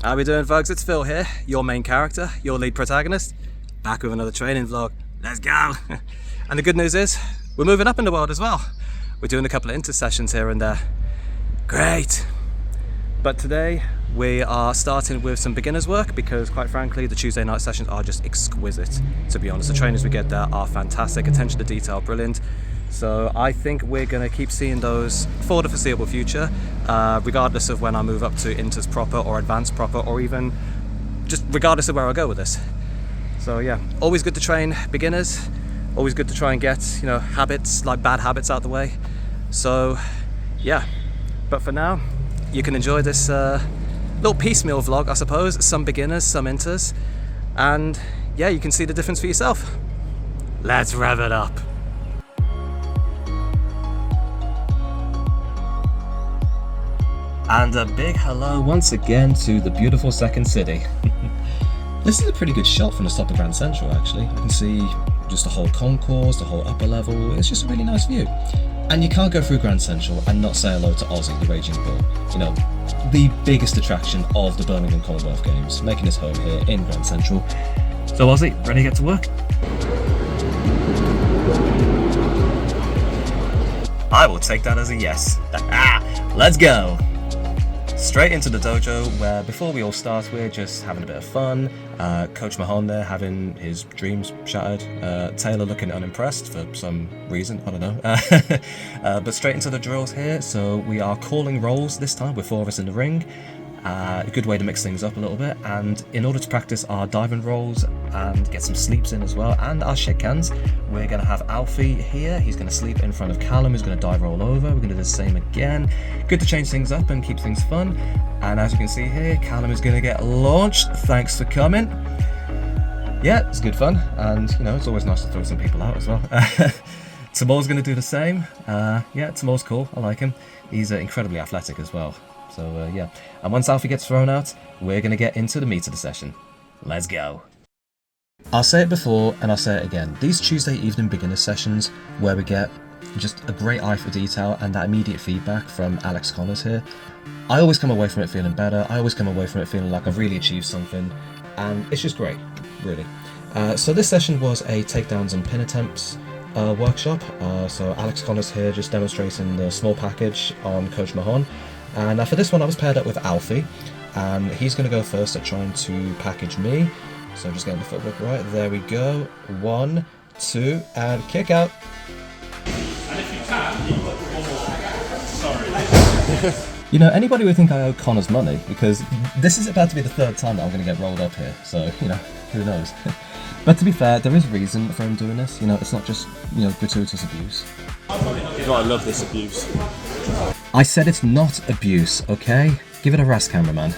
How we doing, folks? It's Phil here, your main character, your lead protagonist, back with another training vlog. Let's go! And the good news is, we're moving up in the world as well. We're doing a couple of inter-sessions here and there. Great! But today, we are starting with some beginners work because, quite frankly, the Tuesday night sessions are just exquisite, to be honest. The trainers we get there are fantastic, attention to detail, brilliant. So I think we're going to keep seeing those for the foreseeable future, regardless of when I move up to Inters proper or Advanced proper, or even just regardless of where I go with this. So yeah, always good to train beginners, always good to try and get, habits, like bad habits out the way. So yeah, but for now, you can enjoy this little piecemeal vlog, I suppose. Some beginners, some Inters, and yeah, you can see the difference for yourself. Let's rev it up. And a big hello once again to the beautiful second city. This is a pretty good shot from the top of Grand Central, actually. You can see just the whole concourse, the whole upper level. It's just a really nice view. And you can't go through Grand Central and not say hello to Ozzy, the Raging Bull. The biggest attraction of the Birmingham Commonwealth Games, making his home here in Grand Central. So Ozzy, ready to get to work? I will take that as a yes. Let's go! Straight into the dojo, where before we all start, we're just having a bit of fun. Coach Mahon there having his dreams shattered. Taylor looking unimpressed for some reason, I don't know. But straight into the drills here. So we are calling rolls this time with 4 of us in the ring. A good way to mix things up a little bit, and in order to practice our diving rolls and get some sleeps in as well, and our shit cans, we're going to have Alfie here. He's going to sleep in front of Callum, who's going to dive roll over. We're going to do the same again. Good to change things up and keep things fun. And as you can see here, Callum is going to get launched. Thanks for coming. Yeah, it's good fun, and it's always nice to throw some people out as well. Timur's going to do the same. Yeah, Timur's cool. I like him. He's incredibly athletic as well. So yeah, and once Alfie gets thrown out, we're going to get into the meat of the session. Let's go. I'll say it before and I'll say it again. These Tuesday evening beginner sessions where we get just a great eye for detail and that immediate feedback from Alex Connors here, I always come away from it feeling better. I always come away from it feeling like I've really achieved something, and it's just great, really. So this session was a takedowns and pin attempts workshop. So Alex Connors here just demonstrating the small package on Coach Mahon. And for this one I was paired up with Alfie, and he's going to go first at trying to package me. So just getting the footwork right, there we go. 1, 2, and kick out. And if you can, you've got one more. Sorry. Anybody would think I owe Connors money, because this is about to be the 3rd time that I'm going to get rolled up here, so, who knows. But to be fair, there is reason for him doing this. It's not just, gratuitous abuse. I love this abuse. I said it's not abuse, okay? Give it a rest, cameraman.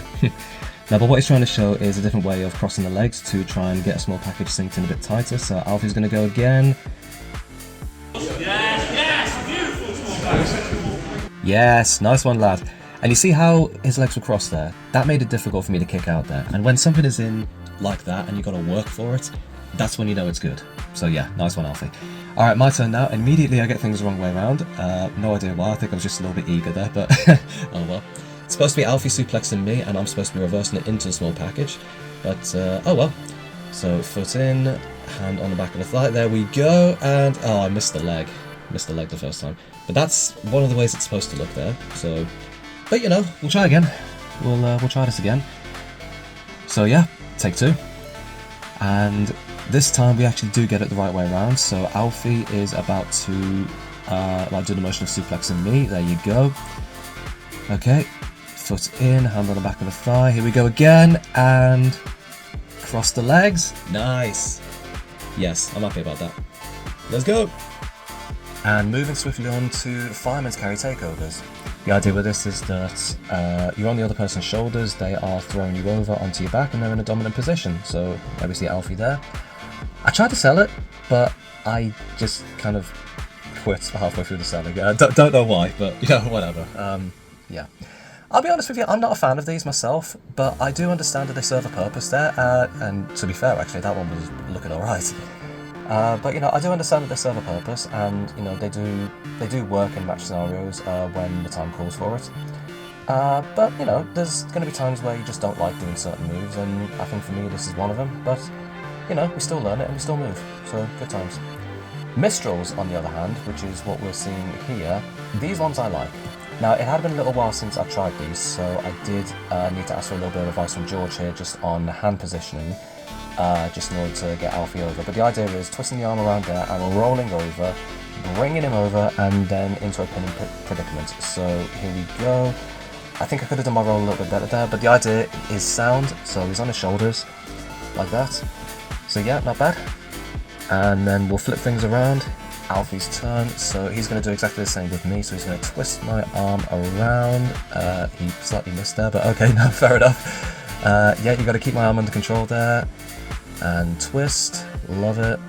Now, but what he's trying to show is a different way of crossing the legs to try and get a small package synced in a bit tighter. So Alfie's going to go again. Yes, beautiful small package. Yes, nice one, lad. And you see how his legs were crossed there? That made it difficult for me to kick out there. And when something is in like that and you've got to work for it, that's when you know it's good. So yeah, nice one, Alfie. Alright, my turn now. Immediately I get things the wrong way around. No idea why, I think I was just a little bit eager there, but oh well. It's supposed to be Alfie suplexing me, and I'm supposed to be reversing it into the small package. But, oh well. So, foot in, hand on the back of the thigh, there we go, and, oh, I missed the leg. Missed the leg the first time. But that's one of the ways it's supposed to look there, so... But, we'll try again. We'll try this again. So yeah, take 2. And... this time we actually do get it the right way around, so Alfie is about to do the motion of suplexing me. There you go. Okay, foot in, hand on the back of the thigh. Here we go again, and cross the legs. Nice. Yes, I'm happy about that. Let's go. And moving swiftly on to fireman's carry takeovers. The idea with this is that you're on the other person's shoulders, they are throwing you over onto your back, and they're in a dominant position. So there we see Alfie there. I tried to sell it, but I just kind of quit halfway through the selling. Don't know why, but whatever. Yeah. I'll be honest with you, I'm not a fan of these myself, but I do understand that they serve a purpose there, and to be fair, actually, that one was looking alright. But I do understand that they serve a purpose, and they do work in match scenarios when the time calls for it. But, you know, there's going to be times where you just don't like doing certain moves, and I think for me this is one of them, but, you know, we still learn it and we still move, so good times. Mistrals, on the other hand, which is what we're seeing here, these ones I like. Now, it had been a little while since I tried these, so I did need to ask for a little bit of advice from George here, just on hand positioning, just in order to get Alfie over. But the idea is twisting the arm around there and rolling over, bringing him over, and then into a pinning predicament. So here we go. I think I could have done my roll a little bit better there, but the idea is sound, so he's on his shoulders, like that. So yeah, not bad. And then we'll flip things around. Alfie's turn, so he's going to do exactly the same with me, so he's going to twist my arm around. He slightly missed there, but okay, no, fair enough. Yeah, you've got to keep my arm under control there. And twist, love it.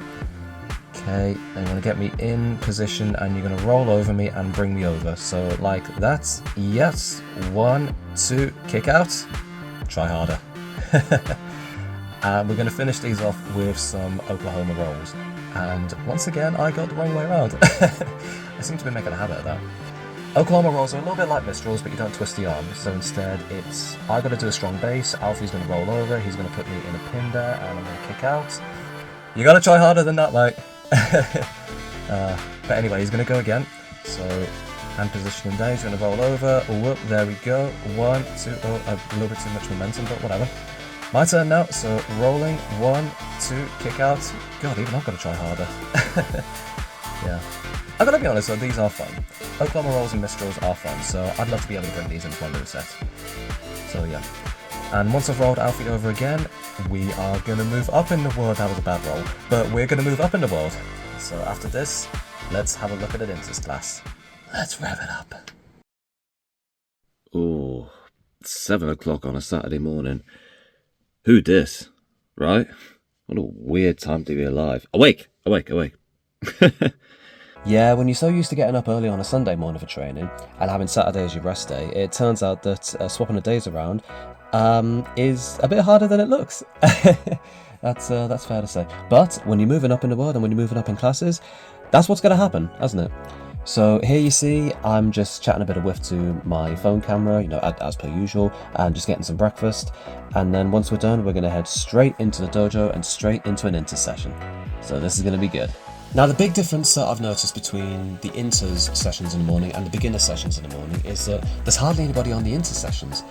Okay, then you're going to get me in position, and you're going to roll over me and bring me over. So like that, yes, 1, 2, kick out, try harder. And we're going to finish these off with some Oklahoma rolls. And once again, I got the wrong way around. I seem to be making a habit of that. Oklahoma rolls are a little bit like mistrals, but you don't twist the arm. So instead, it's I got to do a strong base. Alfie's going to roll over. He's going to put me in a pin there, and I'm going to kick out. You got to try harder than that, mate. But anyway, he's going to go again. So hand positioning there. He's going to roll over. Whoop, there we go. 1, 2. Oh, a little bit too much momentum, but whatever. My turn now, so rolling, 1, 2, kick out. God, even I've got to try harder. Yeah. I've got to be honest though, these are fun. Oklahoma rolls and mistrals are fun, so I'd love to be able to bring these into my move set. So yeah. And once I've rolled Alfie over again, we are going to move up in the world. That was a bad roll, but we're going to move up in the world. So after this, let's have a look at an Intis class. Let's rev it up. Oh, 7 o'clock on a Saturday morning. Who dis, right? What a weird time to be alive. Awake! Yeah, when you're so used to getting up early on a Sunday morning for training and having Saturday as your rest day, it turns out that swapping the days around is a bit harder than it looks. That's fair to say. But when you're moving up in the world and when you're moving up in classes, that's what's going to happen, hasn't it? So here you see, I'm just chatting a bit of whiff to my phone camera, you know, as per usual, and just getting some breakfast. And then once we're done, we're going to head straight into the dojo and straight into an Inter session. So this is going to be good. Now the big difference that I've noticed between the Inters sessions in the morning and the beginner sessions in the morning is that there's hardly anybody on the Inter sessions.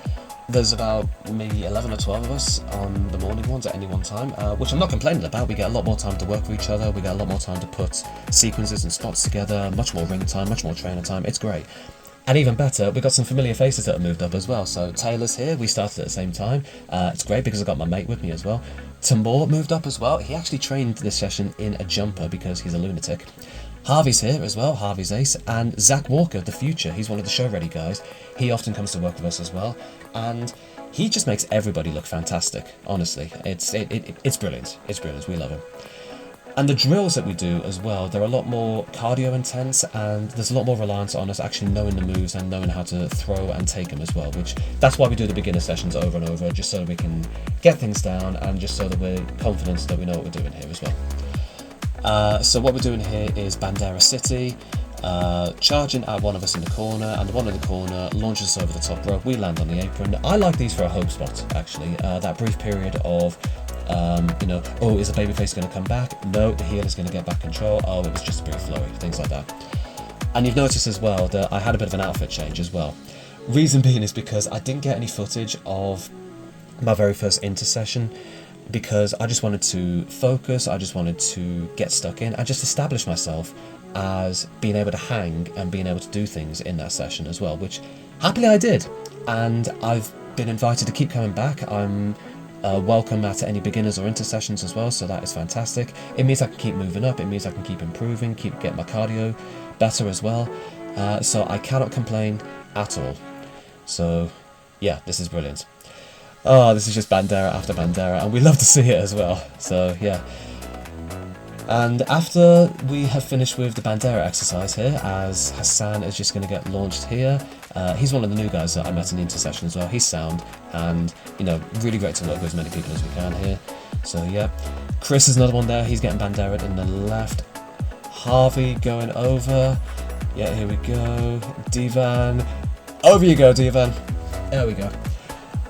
There's about maybe 11 or 12 of us on the morning ones at any one time, which I'm not complaining about. We get a lot more time to work with each other, we get a lot more time to put sequences and spots together, much more ring time, much more trainer time, it's great. And even better, we've got some familiar faces that have moved up as well. So Taylor's here, we started at the same time. It's great because I've got my mate with me as well. Tamor moved up as well. He actually trained this session in a jumper because he's a lunatic. Harvey's here as well, Harvey's ace, and Zach Walker, the future, he's one of the show ready guys. He often comes to work with us as well, and he just makes everybody look fantastic, honestly. It's brilliant, we love him. And the drills that we do as well, they're a lot more cardio intense, and there's a lot more reliance on us actually knowing the moves and knowing how to throw and take them as well, which that's why we do the beginner sessions over and over, just so we can get things down and just so that we're confident that we know what we're doing here as well. So what we're doing here is Bandera City, charging at one of us in the corner, and the one in the corner launches us over the top rope. We land on the apron. I like these for a hope spot, actually. That brief period of, oh, is the babyface going to come back? No, the heel is going to get back control. Oh, it was just a brief flowy, things like that. And you've noticed as well that I had a bit of an outfit change as well. Reason being is because I didn't get any footage of my very first intersession, because I just wanted to focus, I just wanted to get stuck in and just establish myself as being able to hang and being able to do things in that session as well, which happily I did. And I've been invited to keep coming back. I'm welcome at any beginners or intersessions as well, so that is fantastic. It means I can keep moving up, it means I can keep improving, keep getting my cardio better as well. So I cannot complain at all. So yeah, this is brilliant. Oh, this is just Bandera after Bandera, and we love to see it as well, so yeah. And after we have finished with the Bandera exercise here, as Hassan is just going to get launched here, he's one of the new guys that I met in the intersession as well. He's sound, and, you know, really great to work with as many people as we can here. So yeah, Chris is another one there, he's getting Bandera in the left. Harvey going over, yeah, here we go, Divan, over you go Divan. There we go.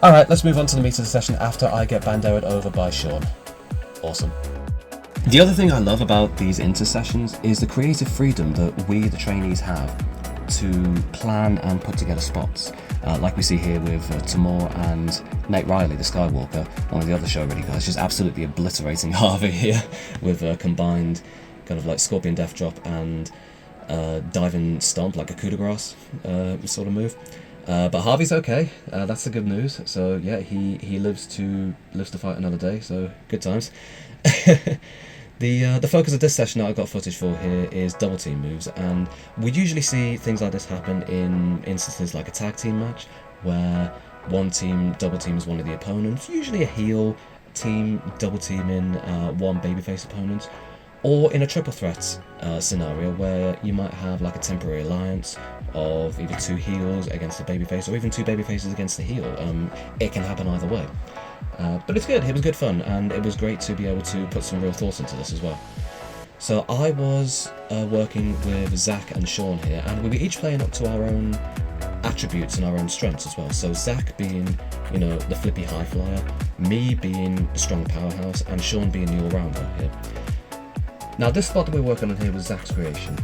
Alright, let's move on to the meat of the session after I get bandered over by Sean. Awesome. The other thing I love about these inter-sessions is the creative freedom that we, the trainees, have to plan and put together spots. Like we see here with Timur and Nate Riley, the Skywalker, one of the other show ready guys, just absolutely obliterating Harvey here with a combined kind of like Scorpion Death Drop and diving stomp, like a coup de grace sort of move. But Harvey's okay, that's the good news. So yeah, he lives to fight another day, so good times. The focus of this session that I've got footage for here is double team moves, and we usually see things like this happen in instances like a tag team match, where one team double teams one of the opponents, usually a heel team double teaming one babyface opponent, or in a triple threat scenario where you might have like a temporary alliance of either two heels against a babyface or even two babyfaces against a heel. It can happen either way. But it's good, it was good fun, and it was great to be able to put some real thoughts into this as well. So I was working with Zach and Sean here, and we were each playing up to our own attributes and our own strengths as well. So Zach being, you know, the flippy high flyer, me being the strong powerhouse, and Sean being the all-rounder here. Now this spot that we're working on here was Zach's creation.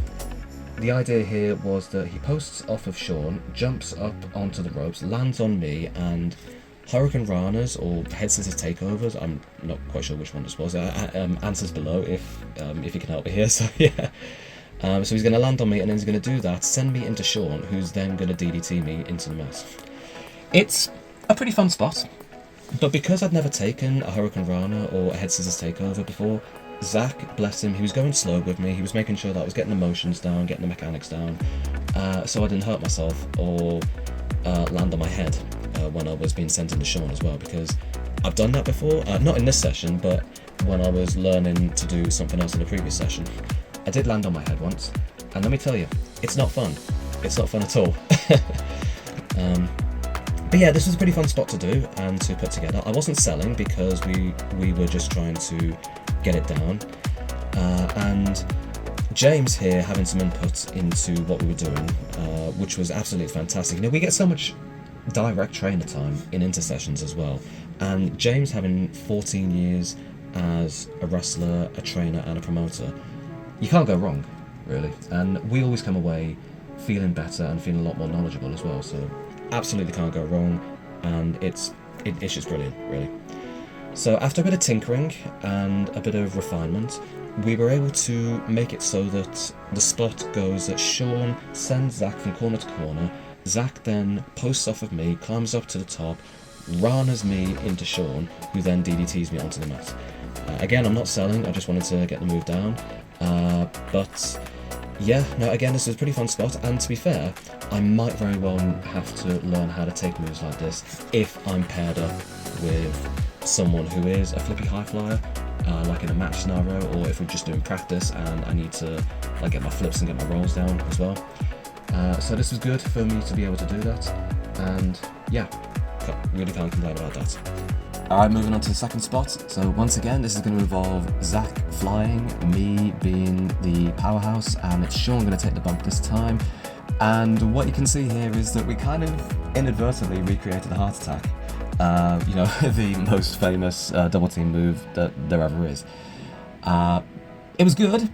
The idea here was that he posts off of Sean, jumps up onto the ropes, lands on me, and Hurricane Ranas or Head Scissors Takeovers, I'm not quite sure which one this was, answers below if you can help me here, so yeah. So he's going to land on me and then he's going to do that, send me into Sean, who's then going to DDT me into the mess. It's a pretty fun spot, but because I'd never taken a Hurricane Rana or a Head Scissors Takeover before, Zach, bless him, he was going slow with me, he was making sure that I was getting the motions down, getting the mechanics down, so I didn't hurt myself or land on my head when I was being sent into Sean as well, because I've done that before, not in this session, but when I was learning to do something else in the previous session. I did land on my head once, and let me tell you, it's not fun. It's not fun at all. But yeah, this was a pretty fun spot to do and to put together. I wasn't selling because we were just trying to get it down. And James here having some input into what we were doing, which was absolutely fantastic. You know, we get so much direct trainer time in intersessions as well, and James having 14 years as a wrestler, a trainer and a promoter, you can't go wrong really, and we always come away feeling better and feeling a lot more knowledgeable as well, so absolutely can't go wrong, and it's just brilliant really. So after a bit of tinkering and a bit of refinement, we were able to make it so that the spot goes that Sean sends Zach from corner to corner. Zach then posts off of me, climbs up to the top, Ranas me into Sean, who then DDTs me onto the mat. Again, I'm not selling, I just wanted to get the move down. But yeah, no, again, this is a pretty fun spot, and to be fair, I might very well have to learn how to take moves like this if I'm paired up with someone who is a flippy high flyer, like in a match scenario, or if we're just doing practice and I need to like get my flips and get my rolls down as well. So this was good for me to be able to do that, and yeah, really can't complain about that. Alright, moving on to the second spot. So once again, this is going to involve Zach flying, me being the powerhouse, and it's Sean going to take the bump this time. And what you can see here is that we kind of inadvertently recreated the heart attack. You know, the most famous double team move that there ever is. It was good,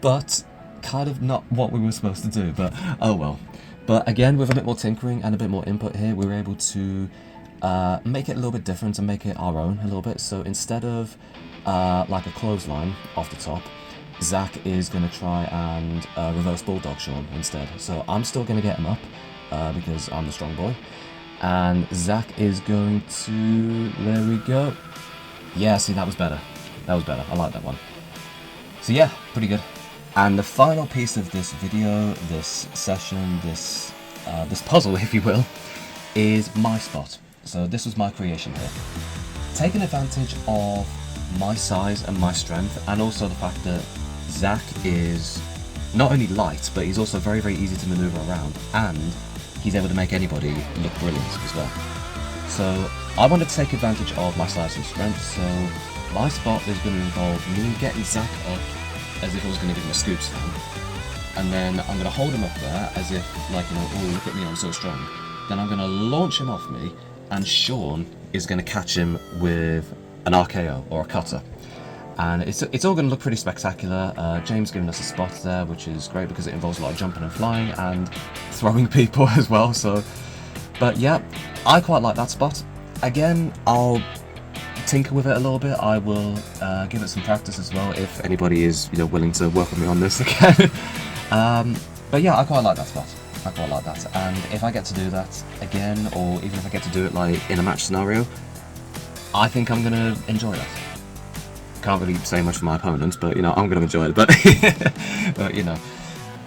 but kind of not what we were supposed to do, but oh well. But again, with a bit more tinkering and a bit more input here, we were able to make it a little bit different and make it our own a little bit. So instead of like a clothesline off the top, Zach is going to try and reverse bulldog Sean instead. So I'm still going to get him up because I'm the strong boy. And Zach is going to, there we go. Yeah, see, that was better. That was better. I like that one. So yeah, pretty good. And the final piece of this video, this session, this puzzle, if you will, is my spot. So this was my creation here. Taking advantage of my size and my strength, and also the fact that Zach is not only light, but he's also very, very easy to maneuver around, and he's able to make anybody look brilliant as well. So I wanted to take advantage of my size and strength, so my spot is going to involve me getting Zach up as if I was going to give him a scoop slam, and then I'm going to hold him up there as if, like, you know, oh, look at me, I'm so strong. then I'm going to launch him off me, and Sean is going to catch him with an RKO or a cutter. And it's all going to look pretty spectacular. James giving us a spot there, which is great because it involves a lot of jumping and flying and throwing people as well. So, but yeah, I quite like that spot. Again, I'll tinker with it a little bit. I will give it some practice as well if anybody is willing to work with me on this again. But yeah, I quite like that spot. I quite like that. And if I get to do that again, or even if I get to do it like in a match scenario, I think I'm going to enjoy that. Can't really say much for my opponents, but I'm going to enjoy it. But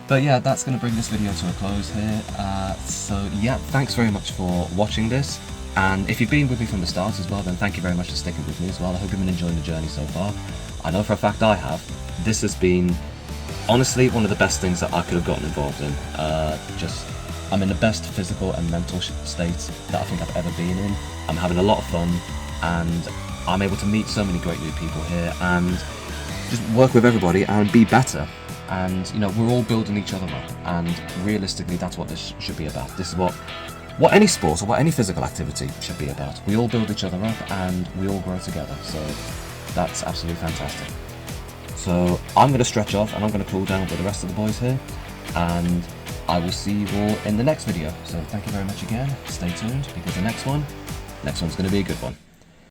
but yeah, that's going to bring this video to a close here. So yeah, thanks very much for watching this. And if you've been with me from the start as well, then thank you very much for sticking with me as well. I hope you've been enjoying the journey so far. I know for a fact I have. This has been, honestly, one of the best things that I could have gotten involved in. I'm in the best physical and mental state that I think I've ever been in. I'm having a lot of fun, and I'm able to meet so many great new people here and just work with everybody and be better. And we're all building each other up, and realistically that's what this should be about. This is what any sport or what any physical activity should be about. We all build each other up and we all grow together, so that's absolutely fantastic. So I'm going to stretch off and I'm going to cool down with the rest of the boys here, and I will see you all in the next video. So thank you very much again, stay tuned because the next one's going to be a good one.